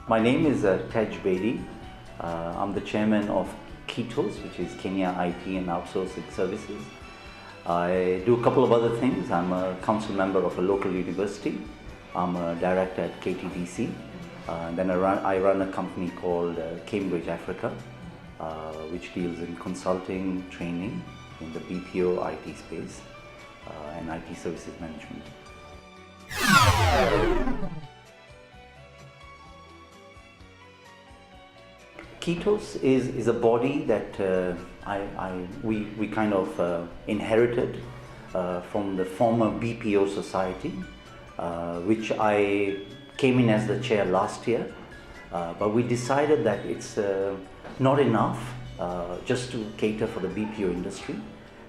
My name is Tej Bedi. I'm the chairman of Kitos, which is Kenya IT and Outsourcing Services. I do a couple of other things. I'm a council member of a local university. I'm a director at KTDC. Then I run a company called Cambridge Africa, which deals in consulting, training in the BPO IT space and IT services management. Kitos is a body that we kind of inherited from the former BPO society, which I came in as the chair last year, but we decided that it's not enough just to cater for the BPO industry.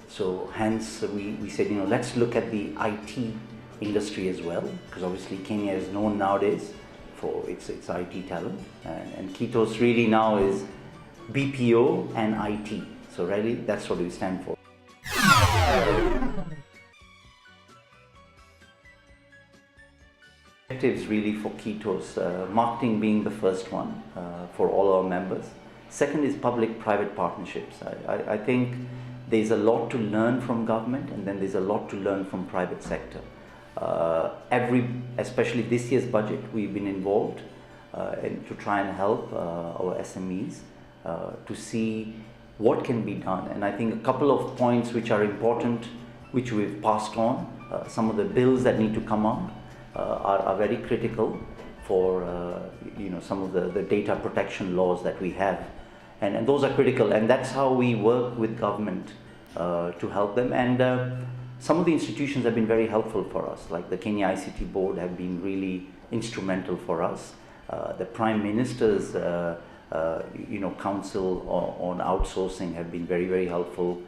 So hence we said, let's look at the IT industry as well, because obviously Kenya is known nowadays for its IT talent, and Kitos really now is BPO and IT. So really that's what we stand for. Objectives really for Kitos, marketing being the first one for all our members. Second is public-private partnerships. I think there's a lot to learn from government, and then there's a lot to learn from private sector. Especially this year's budget, we've been involved to try and help our SMEs to see what can be done. And I think a couple of points which are important, which we've passed on, some of the bills that need to come on are very critical for some of the data protection laws that we have. And those are critical, and that's how we work with government to help them. And some of the institutions have been very helpful for us, like the Kenya ICT Board have been really instrumental for us. The Prime Minister's Council on Outsourcing have been very, very helpful.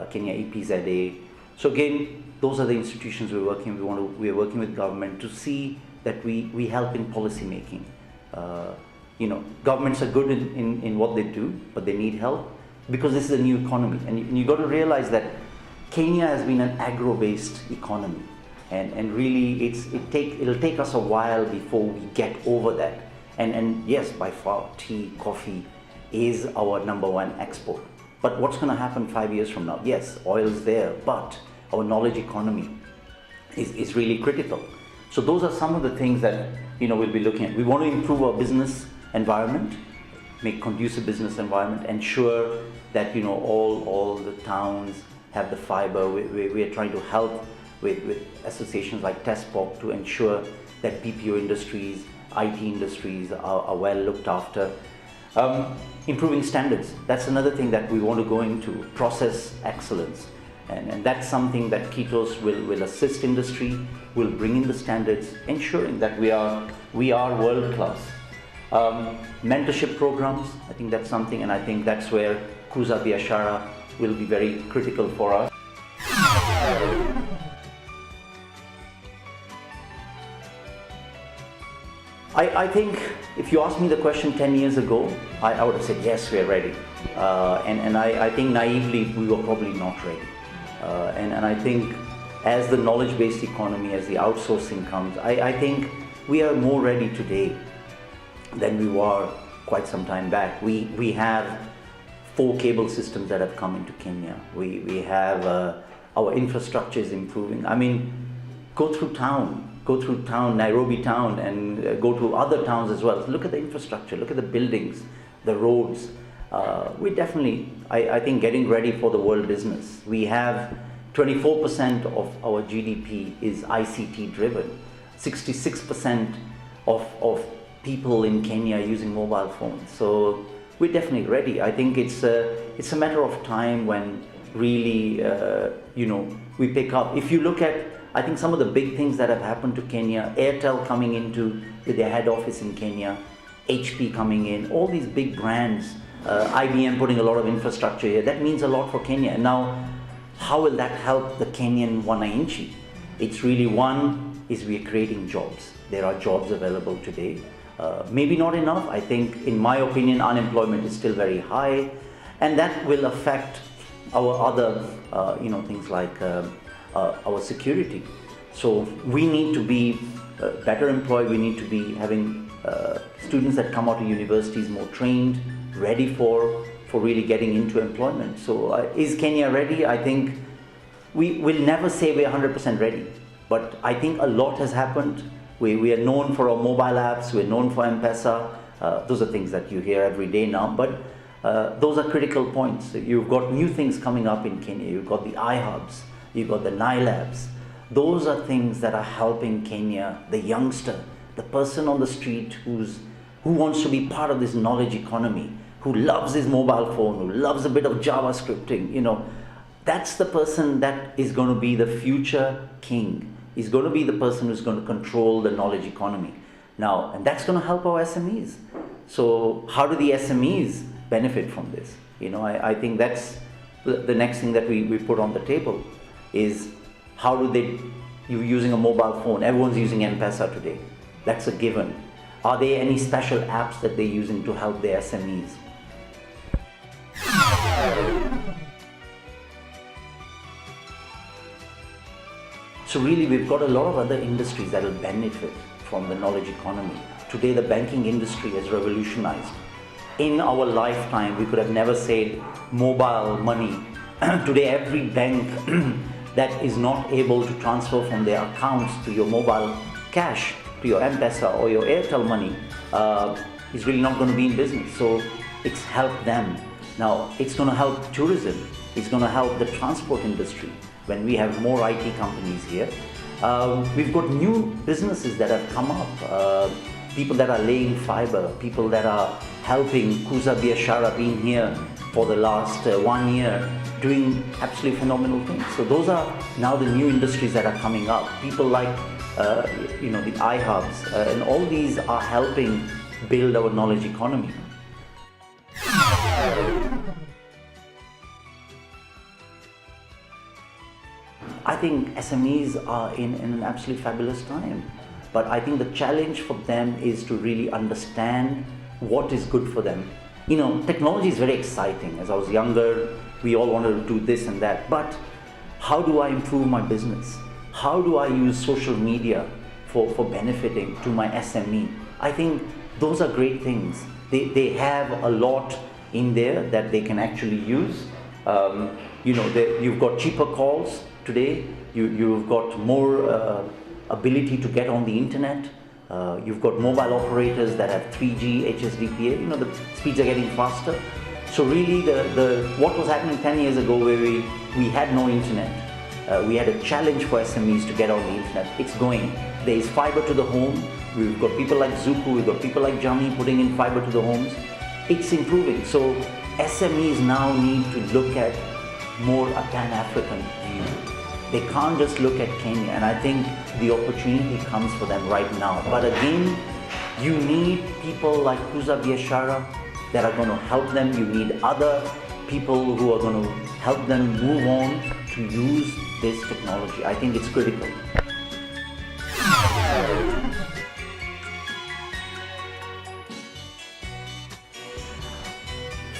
Kenya EPZA. So again, those are the institutions we're working with. We're working with government to see that we help in policy making. Governments are good in what they do, but they need help because this is a new economy. And you've got to realize that Kenya has been an agro-based economy, and really it'll take us a while before we get over that. And yes, by far, tea, coffee is our number one export. But what's going to happen 5 years from now? Yes, oil's there, but our knowledge economy is really critical. So those are some of the things that we'll be looking at. We want to improve our business environment, make conducive business environment, ensure that all the towns have the fiber. We are trying to help with associations like TESPOC to ensure that BPO industries, IT industries are well looked after. Improving standards, that's another thing that we want to go into, process excellence. And that's something that Kitos will assist industry, will bring in the standards, ensuring that we are world class. Mentorship programs, I think that's something, and I think that's where Kuza Biashara will be very critical for us. I think if you asked me the question 10 years ago, I would have said yes, we are ready. And I think naively we were probably not ready. And I think as the knowledge-based economy, as the outsourcing comes, I think we are more ready today than we were quite some time back. We have 4 cable systems that have come into Kenya. We have our infrastructure is improving. I mean, go through town, Nairobi town, and go to other towns as well. Look at the infrastructure, look at the buildings, the roads. We're definitely, I think, getting ready for the world business. We have 24% of our GDP is ICT driven. 66% of people in Kenya are using mobile phones. So we're definitely ready. I think it's a matter of time when really, we pick up. If you look at, I think some of the big things that have happened to Kenya, Airtel coming into with their head office in Kenya, HP coming in, all these big brands, IBM putting a lot of infrastructure here, that means a lot for Kenya. And now, how will that help the Kenyan wananchi? It's really, one is we are creating jobs. There are jobs available today. Maybe not enough. I think, in my opinion, unemployment is still very high, and that will affect our other, things like our security. So we need to be better employed. We need to be having students that come out of universities more trained, ready for really getting into employment. So is Kenya ready? I think we will never say we're 100% ready, but I think a lot has happened. We are known for our mobile apps, we're known for M-Pesa. Those are things that you hear every day now, but those are critical points. You've got new things coming up in Kenya. You've got the iHubs, you've got the NILabs. Those are things that are helping Kenya, the youngster, the person on the street who wants to be part of this knowledge economy, who loves his mobile phone, who loves a bit of JavaScripting, that's the person that is going to be the future king. He's going to be the person who's going to control the knowledge economy. Now, and that's going to help our SMEs. So how do the SMEs benefit from this? I think that's the next thing that we put on the table is how do you're using a mobile phone. Everyone's using M-Pesa today. That's a given. Are there any special apps that they're using to help their SMEs? So really, we've got a lot of other industries that will benefit from the knowledge economy. Today, the banking industry has revolutionized. In our lifetime, we could have never said mobile money. Today, every bank that is not able to transfer from their accounts to your mobile cash, to your M-Pesa or your Airtel money, is really not going to be in business. So it's helped them. Now, it's going to help tourism. It's going to help the transport industry. When we have more IT companies here, we've got new businesses that have come up. People that are laying fiber, people that are helping. Kuza Biashara being here for the last 1 year, doing absolutely phenomenal things. So those are now the new industries that are coming up. People like the iHubs, and all these are helping build our knowledge economy. I think SMEs are in an absolutely fabulous time, but I think the challenge for them is to really understand what is good for them. Technology is very exciting. As I was younger, we all wanted to do this and that, but how do I improve my business? How do I use social media for benefiting to my SME? I think those are great things. They have a lot in there that they can actually use. You've got cheaper calls today. You've got more ability to get on the internet. You've got mobile operators that have 3G, HSDPA. The speeds are getting faster. So really, what was happening 10 years ago, where we had no internet, we had a challenge for SMEs to get on the internet. It's going. There is fiber to the home. We've got people like Zuku, we've got people like Jamii putting in fiber to the homes. It's improving. So SMEs now need to look at more a Pan-African view. They can't just look at Kenya, and I think the opportunity comes for them right now. But again, you need people like Kuza Biashara that are going to help them. You need other people who are going to help them move on to use this technology. I think it's critical.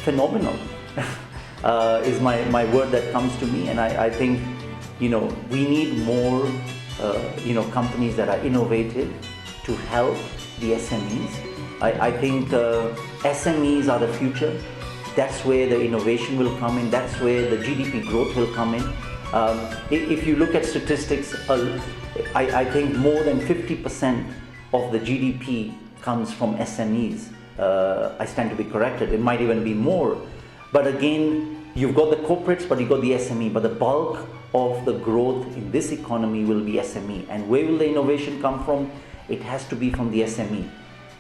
Phenomenal is my word that comes to me, and I think we need more companies that are innovative to help the SMEs. I think SMEs are the future. That's where the innovation will come in. That's where the GDP growth will come in. If you look at statistics, I think more than 50% of the GDP comes from SMEs. I stand to be corrected. It might even be more. But again, you've got the corporates, but you've got the SME. But the bulk of the growth in this economy will be SME. And where will the innovation come from? It has to be from the SME.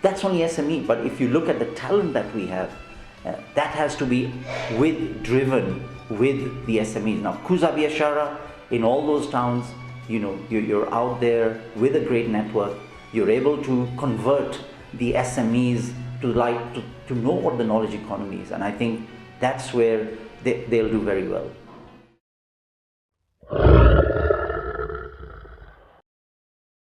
That's only SME. But if you look at the talent that we have, that has to be driven with the SMEs. Now, Kuza Biashara, in all those towns, you're out there with a great network. You're able to convert the SMEs to know what the knowledge economy is. And I think that's where they'll do very well.